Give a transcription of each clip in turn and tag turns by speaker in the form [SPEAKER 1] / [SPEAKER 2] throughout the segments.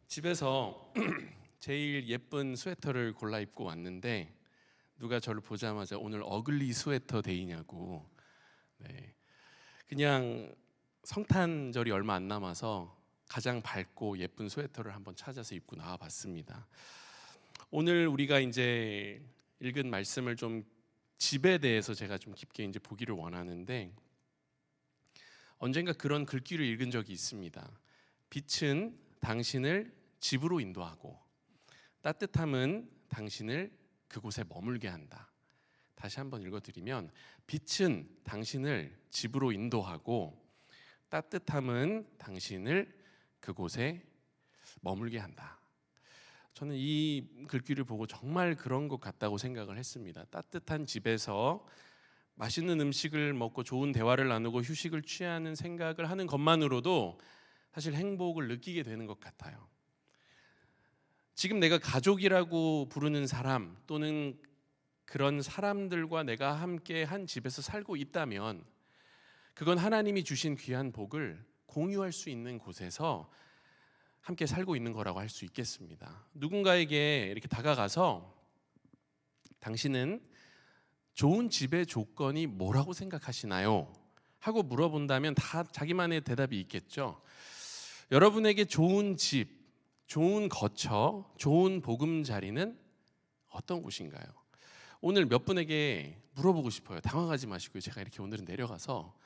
[SPEAKER 1] 집에서 제일 예쁜 스웨터를 골라 입고 왔는데 누가 저를 보자마자 오늘 어글리 스웨터 데이냐고. 네. 그냥 성탄절이 얼마 안 남아서 가장 밝고 예쁜 스웨터를 한번 찾아서 입고 나와봤습니다. 오늘 우리가 이제 읽은 말씀을 좀 집에 대해서 제가 좀 깊게 이제 보기를 원하는데, 언젠가 그런 글귀를 읽은 적이 있습니다. 빛은 당신을 집으로 인도하고 따뜻함은 당신을 그곳에 머물게 한다. 다시 한번 읽어드리면, 빛은 당신을 집으로 인도하고 따뜻함은 당신을 그곳에 머물게 한다. 저는 이 글귀를 보고 정말 그런 것 같다고 생각을 했습니다. 따뜻한 집에서 맛있는 음식을 먹고 좋은 대화를 나누고 휴식을 취하는 생각을 하는 것만으로도 사실 행복을 느끼게 되는 것 같아요. 지금 내가 가족이라고 부르는 사람 또는 그런 사람들과 내가 함께 한 집에서 살고 있다면, 그건 하나님이 주신 귀한 복을 공유할 수 있는 곳에서 함께 살고 있는 거라고 할 수 있겠습니다. 누군가에게 이렇게 다가가서 당신은 좋은 집의 조건이 뭐라고 생각하시나요? 하고 물어본다면 다 자기만의 대답이 있겠죠. 여러분에게 좋은 집, 좋은 거처, 좋은 보금자리는 어떤 곳인가요? 오늘 몇 분에게 물어보고 싶어요. 당황하지 마시고요. 제가 이렇게 오늘은 내려가서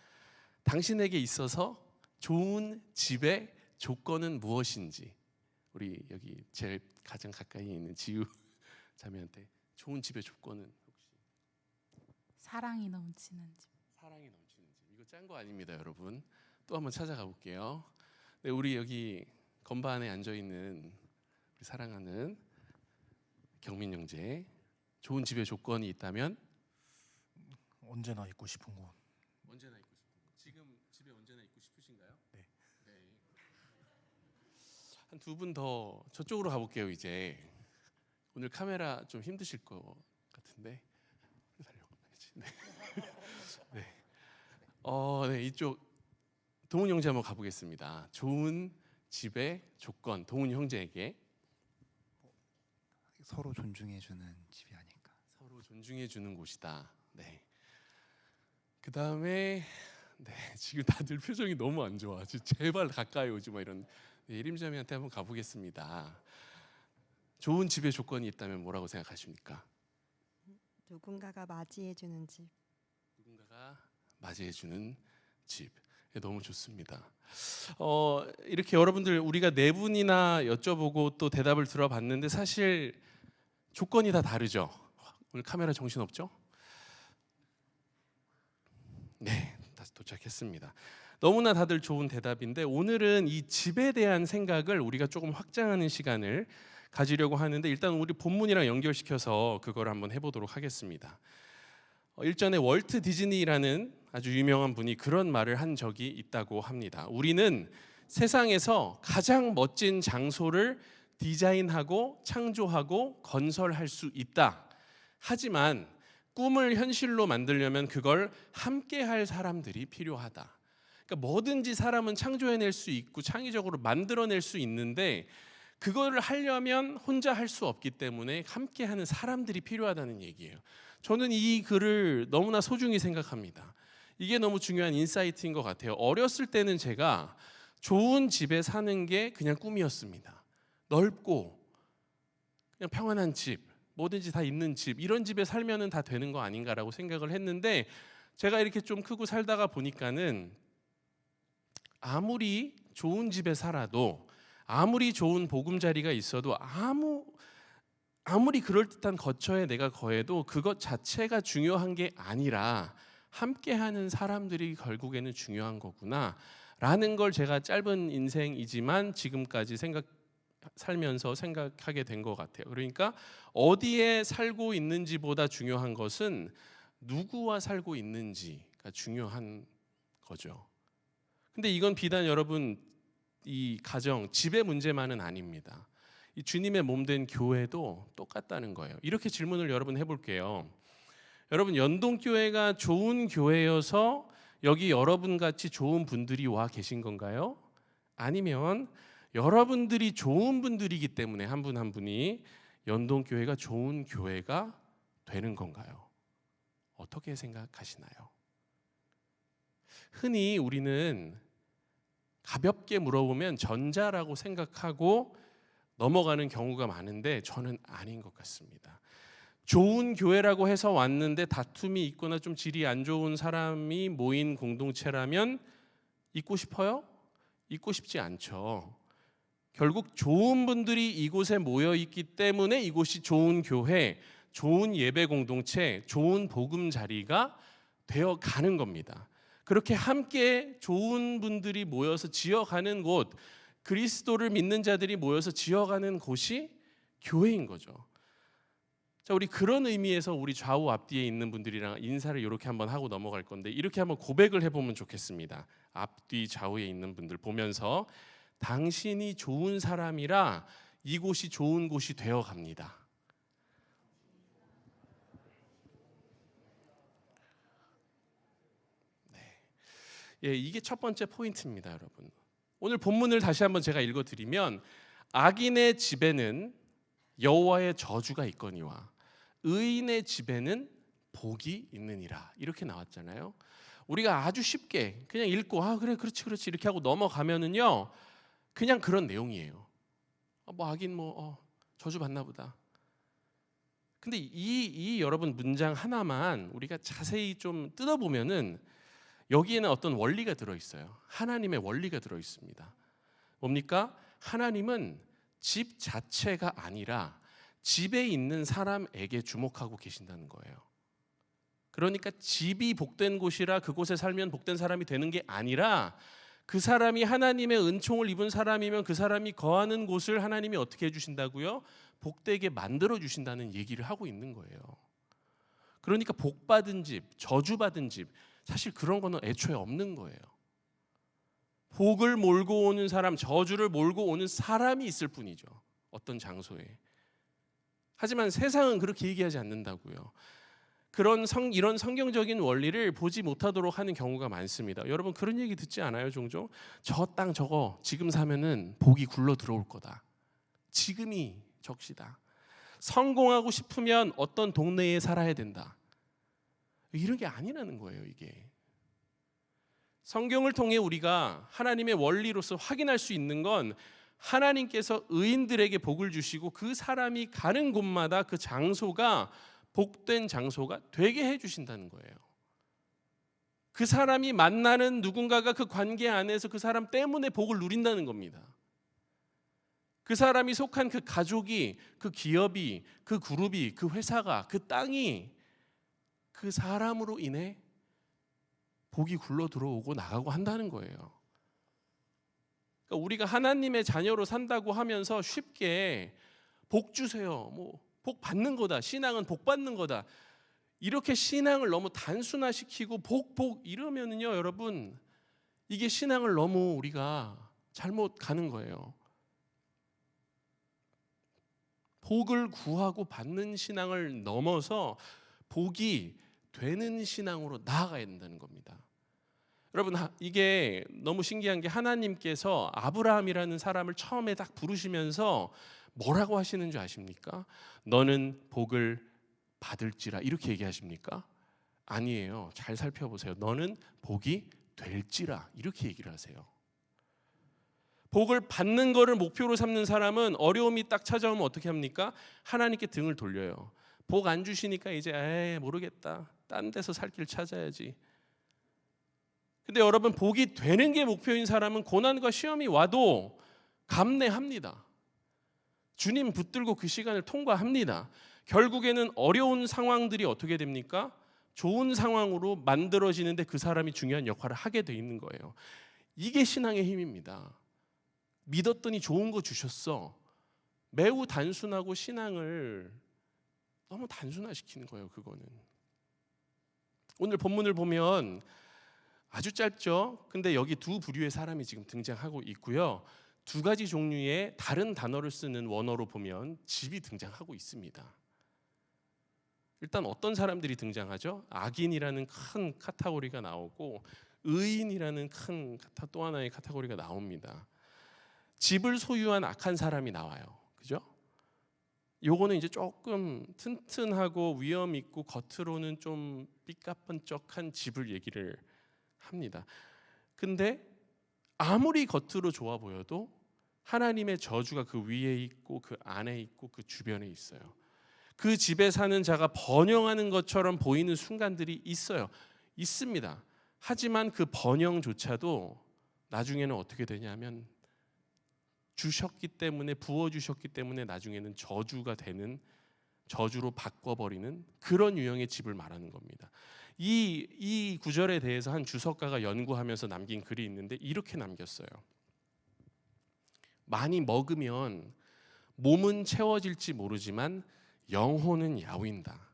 [SPEAKER 1] 당신에게 있어서 좋은 집의 조건은 무엇인지, 우리 여기 제일 가장 가까이 있는 지우 자매한테 좋은 집의 조건은 혹시?
[SPEAKER 2] 사랑이 넘치는 집.
[SPEAKER 1] 사랑이 넘치는 집. 이거 짠 거 아닙니다, 여러분. 또 한번 찾아가 볼게요. 네, 우리 여기 건반에 앉아 있는 우리 사랑하는 경민 형제, 좋은 집의 조건이 있다면
[SPEAKER 3] 언제나 있고 싶은 곳.
[SPEAKER 1] 언제나 있고 싶은 거. 지금 집에 언제나 있고 싶으신가요?
[SPEAKER 3] 네.
[SPEAKER 1] 네. 한 두 분 더 저쪽으로 가볼게요. 이제 오늘 카메라 좀 힘드실 것 같은데 살려가야지. 네. 네. 네, 이쪽 동훈 형제 한번 가보겠습니다. 좋은 집의 조건, 동훈 형제에게
[SPEAKER 3] 서로 존중해주는 집이 아닐까.
[SPEAKER 1] 서로 존중해 주는 곳이다. 네. 그 다음에 지금 다들 표정이 너무 안 좋아. 제발 가까이 오지 마 이런. 네, 예림자매한테 한번 가보겠습니다. 좋은 집의 조건이 있다면 뭐라고 생각하십니까?
[SPEAKER 4] 누군가가 맞이해주는 집.
[SPEAKER 1] 누군가가 맞이해주는 집. 네, 너무 좋습니다. 이렇게 여러분들 우리가 네 분이나 여쭤보고 또 대답을 들어봤는데 사실 조건이 다 다르죠. 오늘 카메라 정신 없죠? 네, 다시 도착했습니다. 너무나 다들 좋은 대답인데, 오늘은 이 집에 대한 생각을 우리가 조금 확장하는 시간을 가지려고 하는데, 일단 우리 본문이랑 연결시켜서 그걸 한번 해보도록 하겠습니다. 일전에 월트 디즈니라는 아주 유명한 분이 그런 말을 한 적이 있다고 합니다. 우리는 세상에서 가장 멋진 장소를 디자인하고 창조하고 건설할 수 있다. 하지만 꿈을 현실로 만들려면 그걸 함께 할 사람들이 필요하다. 그러니까 뭐든지 사람은 창조해낼 수 있고 창의적으로 만들어낼 수 있는데, 그거를 하려면 혼자 할 수 없기 때문에 함께 하는 사람들이 필요하다는 얘기예요. 저는 이 글을 너무나 소중히 생각합니다. 이게 너무 중요한 인사이트인 것 같아요. 어렸을 때는 제가 좋은 집에 사는 게 그냥 꿈이었습니다. 넓고 그냥 평안한 집, 뭐든지 다 있는 집, 이런 집에 살면은 다 되는 거 아닌가라고 생각을 했는데, 제가 이렇게 좀 크고 살다가 보니까는 아무리 좋은 집에 살아도, 아무리 좋은 보금자리가 있어도, 아무리 그럴듯한 거처에 내가 거해도 그것 자체가 중요한 게 아니라 함께하는 사람들이 결국에는 중요한 거구나 라는 걸 제가 짧은 인생이지만 지금까지 살면서 생각하게 된 것 같아요. 그러니까 어디에 살고 있는지보다 중요한 것은 누구와 살고 있는지가 중요한 거죠. 근데 이건 비단 여러분 이 가정, 집의 문제만은 아닙니다. 이 주님의 몸된 교회도 똑같다는 거예요. 이렇게 질문을 여러분 해볼게요. 여러분, 연동교회가 좋은 교회여서 여기 여러분 같이 좋은 분들이 와 계신 건가요? 아니면 여러분들이 좋은 분들이기 때문에 한 분 한 분이 연동교회가 좋은 교회가 되는 건가요? 어떻게 생각하시나요? 흔히 우리는 가볍게 물어보면 전자라고 생각하고 넘어가는 경우가 많은데 저는 아닌 것 같습니다. 좋은 교회라고 해서 왔는데 다툼이 있거나 좀 질이 안 좋은 사람이 모인 공동체라면 있고 싶어요? 있고 싶지 않죠. 결국 좋은 분들이 이곳에 모여 있기 때문에 이곳이 좋은 교회, 좋은 예배 공동체, 좋은 복음 자리가 되어 가는 겁니다. 그렇게 함께 좋은 분들이 모여서 지어가는 곳, 그리스도를 믿는 자들이 모여서 지어가는 곳이 교회인 거죠. 자, 우리 그런 의미에서 우리 좌우 앞뒤에 있는 분들이랑 인사를 이렇게 한번 하고 넘어갈 건데 이렇게 한번 고백을 해보면 좋겠습니다. 앞뒤 좌우에 있는 분들 보면서 당신이 좋은 사람이라 이곳이 좋은 곳이 되어 갑니다. 네. 예, 이게 첫 번째 포인트입니다, 여러분. 오늘 본문을 다시 한번 제가 읽어드리면 악인의 집에는 여호와의 저주가 있거니와 의인의 집에는 복이 있느니라 이렇게 나왔잖아요. 우리가 아주 쉽게 그냥 읽고 그래 그렇지 이렇게 하고 넘어가면은요 그냥 그런 내용이에요. 뭐 악인 저주 받나 보다. 근데 이 여러분 문장 하나만 우리가 자세히 좀 뜯어보면은 여기에는 어떤 원리가 들어있어요. 하나님의 원리가 들어있습니다. 뭡니까? 하나님은 집 자체가 아니라 집에 있는 사람에게 주목하고 계신다는 거예요. 그러니까 집이 복된 곳이라 그곳에 살면 복된 사람이 되는 게 아니라 그 사람이 하나님의 은총을 입은 사람이면 그 사람이 거하는 곳을 하나님이 어떻게 해주신다고요? 복되게 만들어 주신다는 얘기를 하고 있는 거예요. 그러니까 복받은 집, 저주받은 집 사실 그런 거는 애초에 없는 거예요. 복을 몰고 오는 사람, 저주를 몰고 오는 사람이 있을 뿐이죠. 어떤 장소에. 하지만 세상은 그렇게 얘기하지 않는다고요. 이런 성경적인 원리를 보지 못하도록 하는 경우가 많습니다. 여러분 그런 얘기 듣지 않아요? 종종 저 땅 저거 지금 사면은 복이 굴러 들어올 거다. 지금이 적시다. 성공하고 싶으면 어떤 동네에 살아야 된다. 이런 게 아니라는 거예요. 이게 성경을 통해 우리가 하나님의 원리로서 확인할 수 있는 건 하나님께서 의인들에게 복을 주시고 그 사람이 가는 곳마다 그 장소가 복된 장소가 되게 해주신다는 거예요. 그 사람이 만나는 누군가가 그 관계 안에서 그 사람 때문에 복을 누린다는 겁니다. 그 사람이 속한 그 가족이, 그 기업이, 그 그룹이, 그 회사가, 그 땅이 그 사람으로 인해 복이 굴러 들어오고 나가고 한다는 거예요. 그러니까 우리가 하나님의 자녀로 산다고 하면서 쉽게 복 주세요, 복 받는 거다, 신앙은 복 받는 거다, 이렇게 신앙을 너무 단순화시키고 복 이러면은요 여러분 이게 신앙을 너무 우리가 잘못 가는 거예요. 복을 구하고 받는 신앙을 넘어서 복이 되는 신앙으로 나아가야 된다는 겁니다. 여러분 이게 너무 신기한 게 하나님께서 아브라함이라는 사람을 처음에 딱 부르시면서 뭐라고 하시는 줄 아십니까? 너는 복을 받을지라 이렇게 얘기하십니까? 아니에요. 잘 살펴보세요. 너는 복이 될지라 이렇게 얘기를 하세요. 복을 받는 거를 목표로 삼는 사람은 어려움이 딱 찾아오면 어떻게 합니까? 하나님께 등을 돌려요. 복 안 주시니까 이제 모르겠다. 딴 데서 살 길 찾아야지. 근데 여러분 복이 되는 게 목표인 사람은 고난과 시험이 와도 감내합니다. 주님 붙들고 그 시간을 통과합니다. 결국에는 어려운 상황들이 어떻게 됩니까? 좋은 상황으로 만들어지는데 그 사람이 중요한 역할을 하게 돼 있는 거예요. 이게 신앙의 힘입니다. 믿었더니 좋은 거 주셨어. 매우 단순하고 신앙을 너무 단순화시키는 거예요. 그거는. 오늘 본문을 보면 아주 짧죠. 근데 여기 두 부류의 사람이 지금 등장하고 있고요. 두 가지 종류의 다른 단어를 쓰는 원어로 보면 집이 등장하고 있습니다. 일단 어떤 사람들이 등장하죠? 악인이라는 큰 카테고리가 나오고 의인이라는 큰 또 하나의 카테고리가 나옵니다. 집을 소유한 악한 사람이 나와요. 그죠? 요거는 이제 조금 튼튼하고 위험 있고 겉으로는 좀 삐까뻔쩍한 집을 얘기를 합니다. 근데 아무리 겉으로 좋아 보여도 하나님의 저주가 그 위에 있고 그 안에 있고 그 주변에 있어요. 그 집에 사는 자가 번영하는 것처럼 보이는 순간들이 있어요. 있습니다. 하지만 그 번영조차도 나중에는 어떻게 되냐면 주셨기 때문에, 부어주셨기 때문에 나중에는 저주가 되는, 저주로 바꿔버리는 그런 유형의 집을 말하는 겁니다. 이 구절에 대해서 한 주석가가 연구하면서 남긴 글이 있는데 이렇게 남겼어요. 많이 먹으면 몸은 채워질지 모르지만 영혼은 야윈다.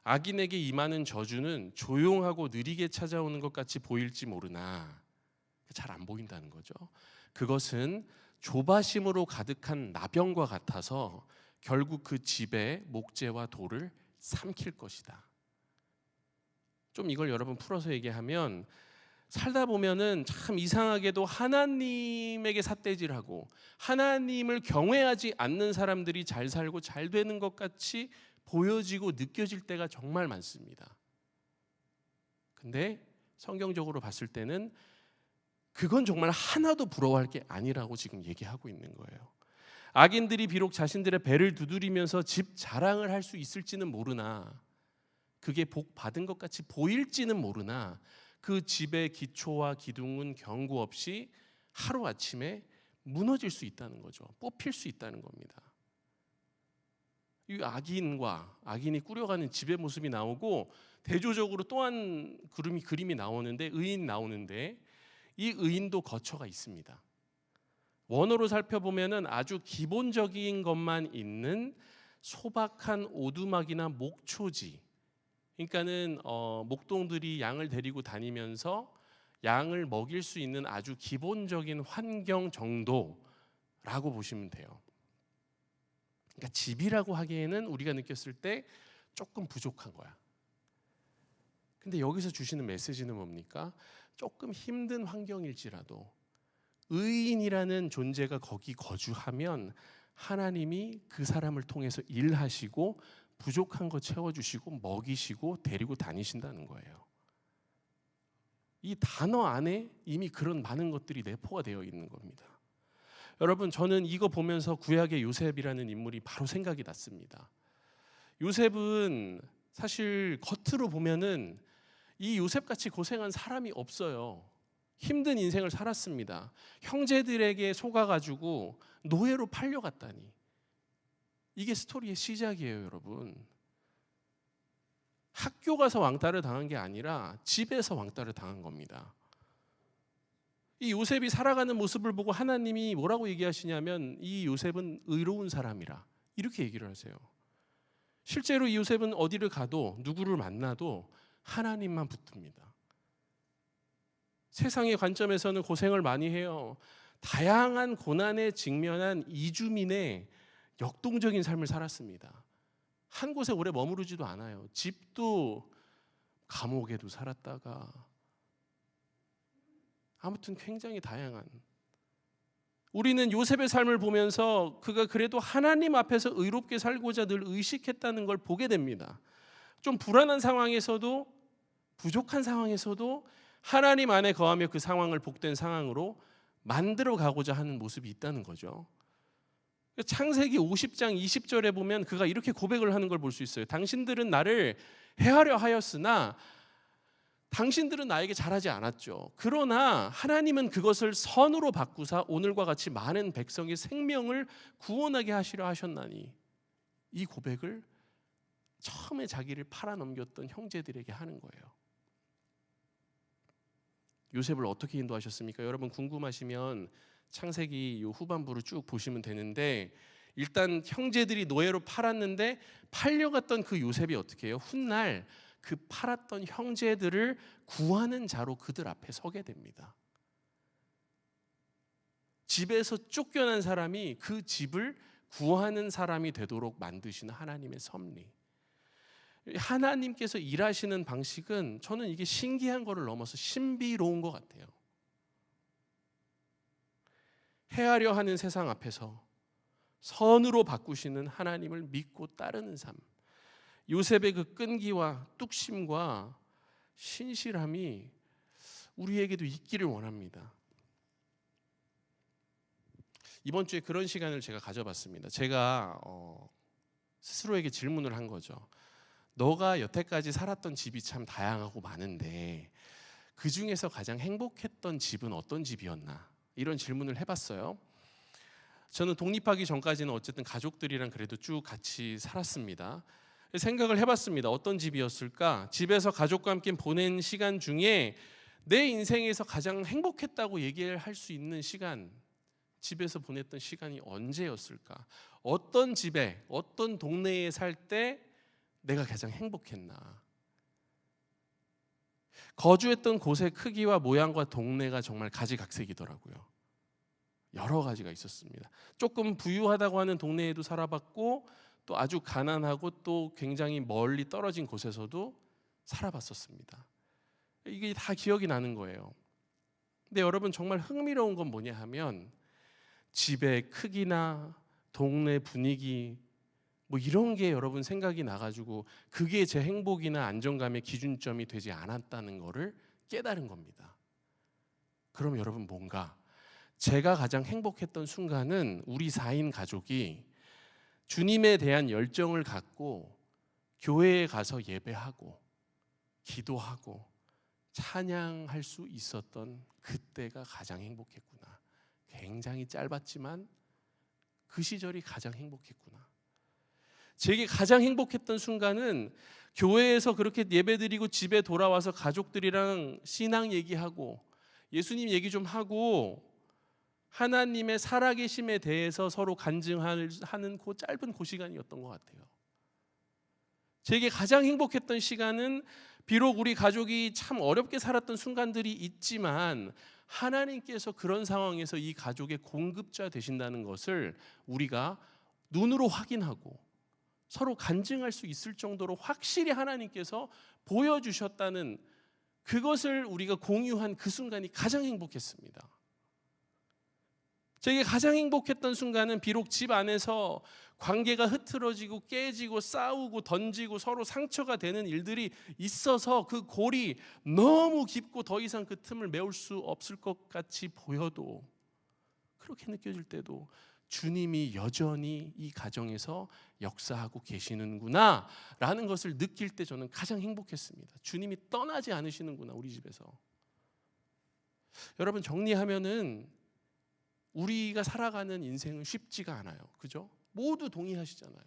[SPEAKER 1] 악인에게 임하는 저주는 조용하고 느리게 찾아오는 것 같이 보일지 모르나 잘 안 보인다는 거죠. 그것은 조바심으로 가득한 나병과 같아서 결국 그 집의 목재와 돌을 삼킬 것이다. 좀 이걸 여러분 풀어서 얘기하면 살다 보면은 참 이상하게도 하나님에게 삿대질하고 하나님을 경외하지 않는 사람들이 잘 살고 잘 되는 것 같이 보여지고 느껴질 때가 정말 많습니다. 근데 성경적으로 봤을 때는 그건 정말 하나도 부러워할 게 아니라고 지금 얘기하고 있는 거예요. 악인들이 비록 자신들의 배를 두드리면서 집 자랑을 할 수 있을지는 모르나, 그게 복 받은 것 같이 보일지는 모르나 그 집의 기초와 기둥은 경고 없이 하루아침에 무너질 수 있다는 거죠. 뽑힐 수 있다는 겁니다. 이 악인이 꾸려가는 집의 모습이 나오고 대조적으로 또 한 그림이 나오는데, 의인 나오는데 이 의인도 거처가 있습니다. 원어로 살펴보면은 아주 기본적인 것만 있는 소박한 오두막이나 목초지, 그러니까는 목동들이 양을 데리고 다니면서 양을 먹일 수 있는 아주 기본적인 환경 정도라고 보시면 돼요. 그러니까 집이라고 하기에는 우리가 느꼈을 때 조금 부족한 거야. 근데 여기서 주시는 메시지는 뭡니까? 조금 힘든 환경일지라도 의인이라는 존재가 거기 거주하면 하나님이 그 사람을 통해서 일하시고 부족한 거 채워주시고 먹이시고 데리고 다니신다는 거예요. 이 단어 안에 이미 그런 많은 것들이 내포가 되어 있는 겁니다. 여러분, 저는 이거 보면서 구약의 요셉이라는 인물이 바로 생각이 났습니다. 요셉은 사실 겉으로 보면은 이 요셉같이 고생한 사람이 없어요. 힘든 인생을 살았습니다. 형제들에게 속아가지고 노예로 팔려갔다니. 이게 스토리의 시작이에요, 여러분. 학교 가서 왕따를 당한 게 아니라 집에서 왕따를 당한 겁니다. 이 요셉이 살아가는 모습을 보고 하나님이 뭐라고 얘기하시냐면 이 요셉은 의로운 사람이라 이렇게 얘기를 하세요. 실제로 이 요셉은 어디를 가도 누구를 만나도 하나님만 붙듭니다. 세상의 관점에서는 고생을 많이 해요. 다양한 고난에 직면한 이주민의 역동적인 삶을 살았습니다. 한 곳에 오래 머무르지도 않아요. 집도 감옥에도 살았다가 아무튼 굉장히 다양한. 우리는 요셉의 삶을 보면서 그가 그래도 하나님 앞에서 의롭게 살고자 늘 의식했다는 걸 보게 됩니다. 좀 불안한 상황에서도 부족한 상황에서도 하나님 안에 거하며 그 상황을 복된 상황으로 만들어 가고자 하는 모습이 있다는 거죠. 창세기 50장 20절에 보면 그가 이렇게 고백을 하는 걸 볼 수 있어요. 당신들은 나를 해하려 하였으나 당신들은 나에게 잘하지 않았죠. 그러나 하나님은 그것을 선으로 바꾸사 오늘과 같이 많은 백성의 생명을 구원하게 하시려 하셨나니, 이 고백을 처음에 자기를 팔아넘겼던 형제들에게 하는 거예요. 요셉을 어떻게 인도하셨습니까? 여러분 궁금하시면 창세기 요 후반부를 쭉 보시면 되는데, 일단 형제들이 노예로 팔았는데 팔려갔던 그 요셉이 어떻게 해요? 훗날 그 팔았던 형제들을 구하는 자로 그들 앞에 서게 됩니다. 집에서 쫓겨난 사람이 그 집을 구하는 사람이 되도록 만드시는 하나님의 섭리. 하나님께서 일하시는 방식은 저는 이게 신기한 거를 넘어서 신비로운 것 같아요. 해하려 하는 세상 앞에서 선으로 바꾸시는 하나님을 믿고 따르는 삶. 요셉의 그 끈기와 뚝심과 신실함이 우리에게도 있기를 원합니다. 이번 주에 그런 시간을 제가 가져봤습니다. 제가 스스로에게 질문을 한 거죠. 너가 여태까지 살았던 집이 참 다양하고 많은데 그 중에서 가장 행복했던 집은 어떤 집이었나? 이런 질문을 해봤어요. 저는 독립하기 전까지는 어쨌든 가족들이랑 그래도 쭉 같이 살았습니다. 생각을 해봤습니다. 어떤 집이었을까? 집에서 가족과 함께 보낸 시간 중에 내 인생에서 가장 행복했다고 얘기할 수 있는 시간, 집에서 보냈던 시간이 언제였을까? 어떤 집에, 어떤 동네에 살 때 내가 가장 행복했나? 거주했던 곳의 크기와 모양과 동네가 정말 가지각색이더라고요. 여러 가지가 있었습니다. 조금 부유하다고 하는 동네에도 살아봤고 또 아주 가난하고 또 굉장히 멀리 떨어진 곳에서도 살아봤었습니다. 이게 다 기억이 나는 거예요. 근데 여러분 정말 흥미로운 건 뭐냐 하면 집의 크기나 동네 분위기 뭐 이런 게 여러분 생각이 나가지고 그게 제 행복이나 안정감의 기준점이 되지 않았다는 거를 깨달은 겁니다. 그럼 여러분 뭔가 제가 가장 행복했던 순간은 우리 4인 가족이 주님에 대한 열정을 갖고 교회에 가서 예배하고 기도하고 찬양할 수 있었던 그때가 가장 행복했구나. 굉장히 짧았지만 그 시절이 가장 행복했구나. 제게 가장 행복했던 순간은 교회에서 그렇게 예배드리고 집에 돌아와서 가족들이랑 신앙 얘기하고 예수님 얘기 좀 하고 하나님의 살아계심에 대해서 서로 간증하는 그 짧은 그 시간이었던 것 같아요. 제게 가장 행복했던 시간은 비록 우리 가족이 참 어렵게 살았던 순간들이 있지만 하나님께서 그런 상황에서 이 가족의 공급자 되신다는 것을 우리가 눈으로 확인하고 서로 간증할 수 있을 정도로 확실히 하나님께서 보여주셨다는 그것을 우리가 공유한 그 순간이 가장 행복했습니다. 제게 가장 행복했던 순간은 비록 집 안에서 관계가 흐트러지고 깨지고 싸우고 던지고 서로 상처가 되는 일들이 있어서 그 골이 너무 깊고 더 이상 그 틈을 메울 수 없을 것 같이 보여도 그렇게 느껴질 때도 주님이 여전히 이 가정에서 역사하고 계시는구나 라는 것을 느낄 때 저는 가장 행복했습니다. 주님이 떠나지 않으시는구나 우리 집에서. 여러분 정리하면은 우리가 살아가는 인생은 쉽지가 않아요. 그죠? 모두 동의하시잖아요.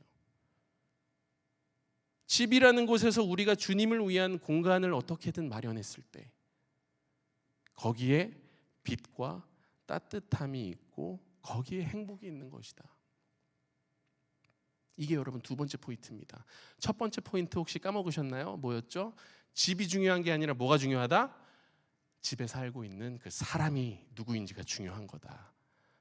[SPEAKER 1] 집이라는 곳에서 우리가 주님을 위한 공간을 어떻게든 마련했을 때 거기에 빛과 따뜻함이 있고 거기에 행복이 있는 것이다. 이게 여러분 두 번째 포인트입니다. 첫 번째 포인트 혹시 까먹으셨나요? 뭐였죠? 집이 중요한 게 아니라 뭐가 중요하다? 집에 살고 있는 그 사람이 누구인지가 중요한 거다.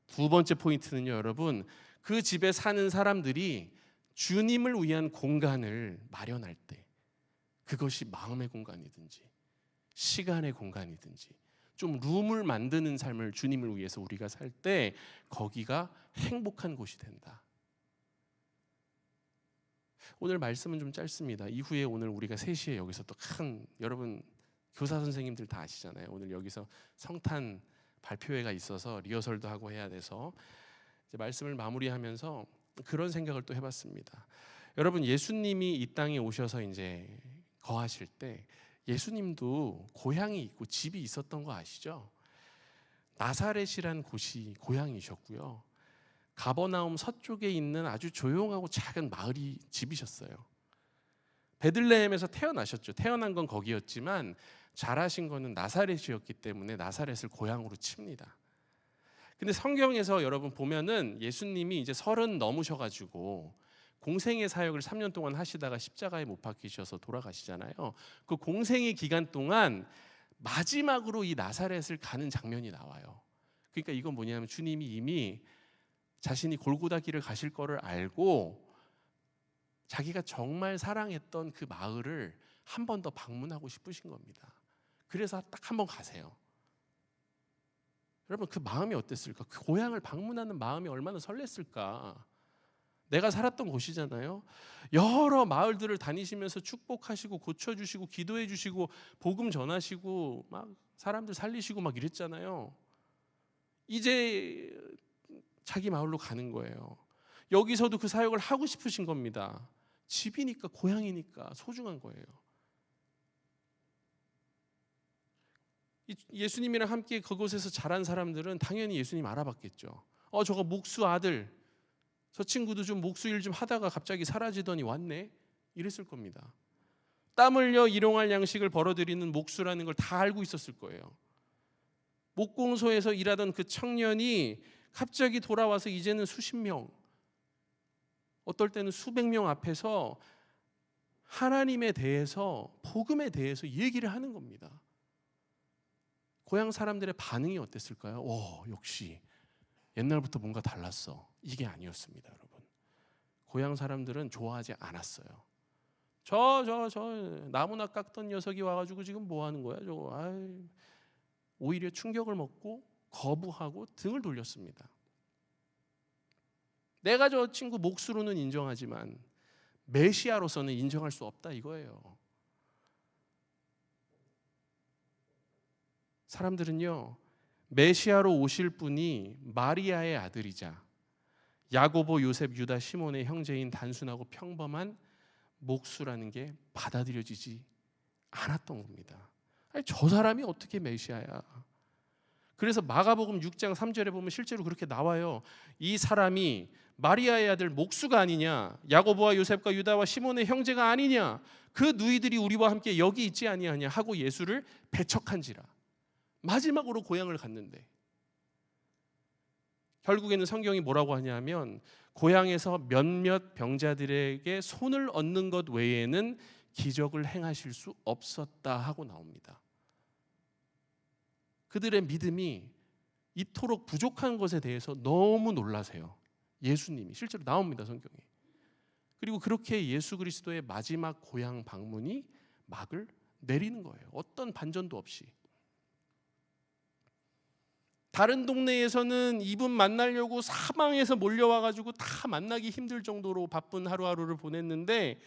[SPEAKER 1] 두 번째 포인트는요, 여러분, 그 집에 사는 사람들이 주님을 위한 공간을 마련할 때 그것이 마음의 공간이든지 시간의 공간이든지 좀 룸을 만드는 삶을 주님을 위해서 우리가 살 때 거기가 행복한 곳이 된다. 오늘 말씀은 좀 짧습니다. 이후에 오늘 우리가 3시에 여기서 또 큰 여러분 교사 선생님들 다 아시잖아요. 오늘 여기서 성탄 발표회가 있어서 리허설도 하고 해야 돼서 이제 말씀을 마무리하면서 그런 생각을 또 해봤습니다. 여러분 예수님이 이 땅에 오셔서 이제 거하실 때 예수님도 고향이 있고 집이 있었던 거 아시죠? 나사렛이란 곳이 고향이셨고요. 가버나움 서쪽에 있는 아주 조용하고 작은 마을이 집이셨어요. 베들레헴에서 태어나셨죠. 태어난 건 거기였지만 자라신 거는 나사렛이었기 때문에 나사렛을 고향으로 칩니다. 근데 성경에서 여러분 보면은 예수님이 이제 30 넘으셔가지고 공생의 사역을 3년 동안 하시다가 십자가에 못 박히셔서 돌아가시잖아요. 그 공생의 기간 동안 마지막으로 이 나사렛을 가는 장면이 나와요. 그러니까 이건 뭐냐면 주님이 이미 자신이 골고다 길을 가실 거를 알고 자기가 정말 사랑했던 그 마을을 한 번 더 방문하고 싶으신 겁니다. 그래서 딱 한 번 가세요. 여러분 그 마음이 어땠을까? 그 고향을 방문하는 마음이 얼마나 설렜을까? 내가 살았던 곳이잖아요. 여러 마을들을 다니시면서 축복하시고 고쳐주시고 기도해주시고 복음 전하시고 막 사람들 살리시고 막 이랬잖아요. 이제 자기 마을로 가는 거예요. 여기서도 그 사역을 하고 싶으신 겁니다. 집이니까 고향이니까 소중한 거예요. 예수님이랑 함께 그곳에서 자란 사람들은 당연히 예수님 알아봤겠죠. 저거 목수 아들, 저 친구도 좀 목수 일 좀 하다가 갑자기 사라지더니 왔네, 이랬을 겁니다. 땀 흘려 일용할 양식을 벌어들이는 목수라는 걸 다 알고 있었을 거예요. 목공소에서 일하던 그 청년이 갑자기 돌아와서 이제는 수십 명, 어떨 때는 수백 명 앞에서 하나님에 대해서, 복음에 대해서 얘기를 하는 겁니다. 고향 사람들의 반응이 어땠을까요? 역시 옛날부터 뭔가 달랐어. 이게 아니었습니다, 여러분. 고향 사람들은 좋아하지 않았어요. 저 나무나 깎던 녀석이 와가지고 지금 뭐 하는 거야? 저거. 오히려 충격을 먹고 거부하고 등을 돌렸습니다. 내가 저 친구 몫으로는 인정하지만 메시아로서는 인정할 수 없다 이거예요. 사람들은요, 메시아로 오실 분이 마리아의 아들이자 야고보, 요셉, 유다, 시몬의 형제인 단순하고 평범한 목수라는 게 받아들여지지 않았던 겁니다. 저 사람이 어떻게 메시아야? 그래서 마가복음 6장 3절에 보면 실제로 그렇게 나와요. 이 사람이 마리아의 아들 목수가 아니냐, 야고보와 요셉과 유다와 시몬의 형제가 아니냐, 그 누이들이 우리와 함께 여기 있지 아니하냐 하고 예수를 배척한지라. 마지막으로 고향을 갔는데 결국에는 성경이 뭐라고 하냐면 고향에서 몇몇 병자들에게 손을 얹는 것 외에는 기적을 행하실 수 없었다 하고 나옵니다. 그들의 믿음이 이토록 부족한 것에 대해서 너무 놀라세요. 예수님이 실제로 나옵니다, 성경에. 그리고 그렇게 예수 그리스도의 마지막 고향 방문이 막을 내리는 거예요. 어떤 반전도 없이. 다른 동네에서는 이분 만나려고 사방에서 몰려와가지고 다 만나기 힘들 정도로 바쁜 하루하루를 보냈는데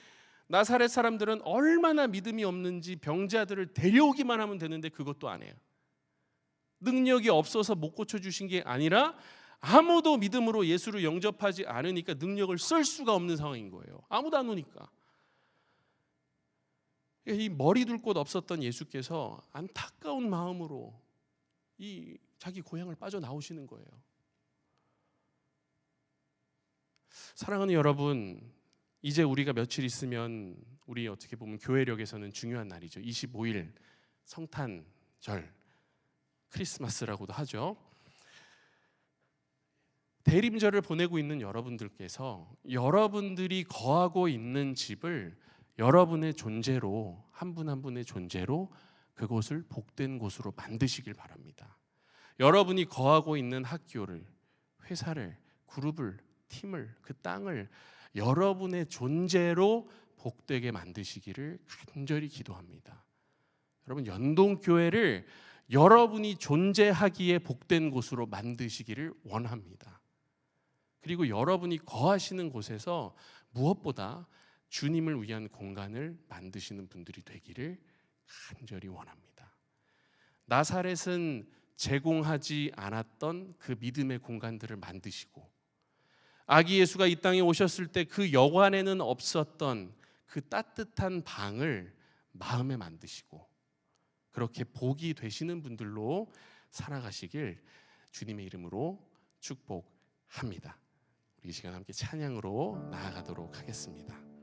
[SPEAKER 1] 나사렛 사람들은 얼마나 믿음이 없는지 병자들을 데려오기만 하면 되는데 그것도 안 해요. 능력이 없어서 못 고쳐주신 게 아니라 아무도 믿음으로 예수를 영접하지 않으니까 능력을 쓸 수가 없는 상황인 거예요. 아무도 안 오니까. 이 머리 둘 곳 없었던 예수께서 안타까운 마음으로 이 자기 고향을 빠져나오시는 거예요. 사랑하는 여러분, 이제 우리가 며칠 있으면 우리 어떻게 보면 교회력에서는 중요한 날이죠. 25일 성탄절, 크리스마스라고도 하죠. 대림절을 보내고 있는 여러분들께서 여러분들이 거하고 있는 집을 여러분의 존재로, 한 분 한 분의 존재로 그곳을 복된 곳으로 만드시길 바랍니다. 여러분이 거하고 있는 학교를, 회사를, 그룹을, 팀을, 그 땅을 여러분의 존재로 복되게 만드시기를 간절히 기도합니다. 여러분, 연동교회를 여러분이 존재하기에 복된 곳으로 만드시기를 원합니다. 그리고 여러분이 거하시는 곳에서 무엇보다 주님을 위한 공간을 만드시는 분들이 되기를 간절히 원합니다. 나사렛은 제공하지 않았던 그 믿음의 공간들을 만드시고 아기 예수가 이 땅에 오셨을 때 그 여관에는 없었던 그 따뜻한 방을 마음에 만드시고 그렇게 복이 되시는 분들로 살아가시길 주님의 이름으로 축복합니다. 우리 이 시간 함께 찬양으로 나아가도록 하겠습니다.